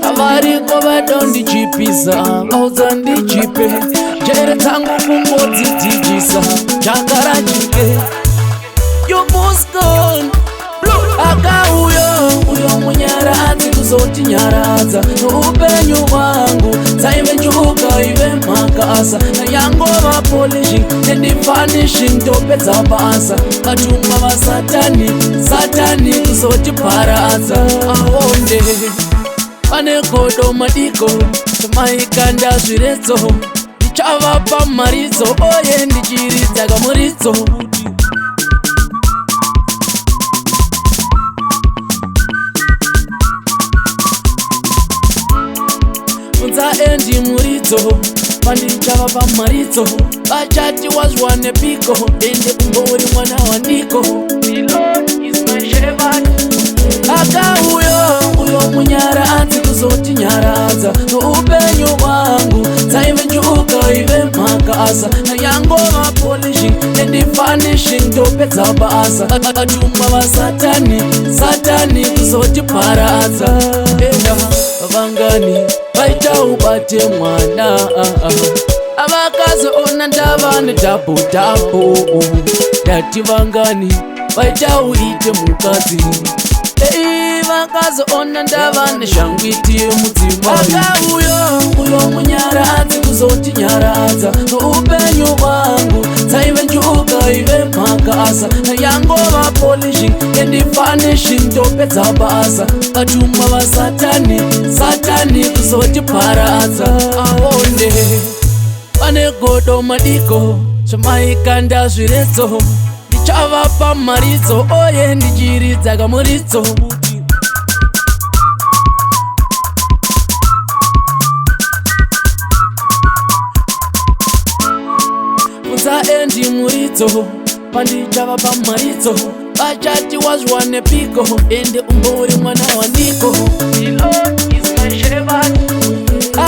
avariko vadondichipisa vauzandichipe njere dzangu kungodzidzidzisa changarachike yomuscon akauyo uyo munyaradzi kuzotinyaradza noupenyu hwangu dzaive njuka ive makasa nayangova polishing nedifanishing topedza basa vatumwa vasatani satani kuzotiparadza aonde pane godo madiko maikanda zviretso ndichavapa maridzo oye ndichiridza kamuridzo endi muridzo pandichava pamaridzo vachati wazwane piko ende kumbori mwana wandiko akauyo uyo munyaradzi kuzotinyaradza noupenyu hwangu dzaive njuka ive makasa nayangova polishing nedifanishing topedza basa vatumwa vasatani satani kuzotiparadza enda vangani vaita ubate mwana avakazoona ndava nedhabhodhabho ndati vangani vaita uite mukadzi vakazoona ndava neshangwiti yemudzimai akauyo uyo munyaradzi kuzotinyaradza noupenyu hwangu dzaive njuka ive makasa nayangova polishing endifanishing topedza basa vatumwa vasatani satani kuzotiparadza aonde pane godo madiko zvamaikanda zviretso ndichavapa maridzo oye ndichiridza kamuridzo endi muridzo pandichava pamaridzo vachati wazwane piko ende umbori mwana wandiko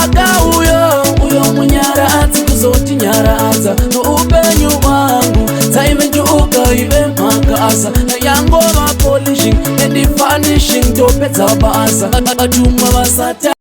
akauyo uyo munyaradzi kuzotinyaradza noupenyu hwangu dzaive njuka ive makasa nayangova polishing nedifanishing topedza basa vatumwa vasata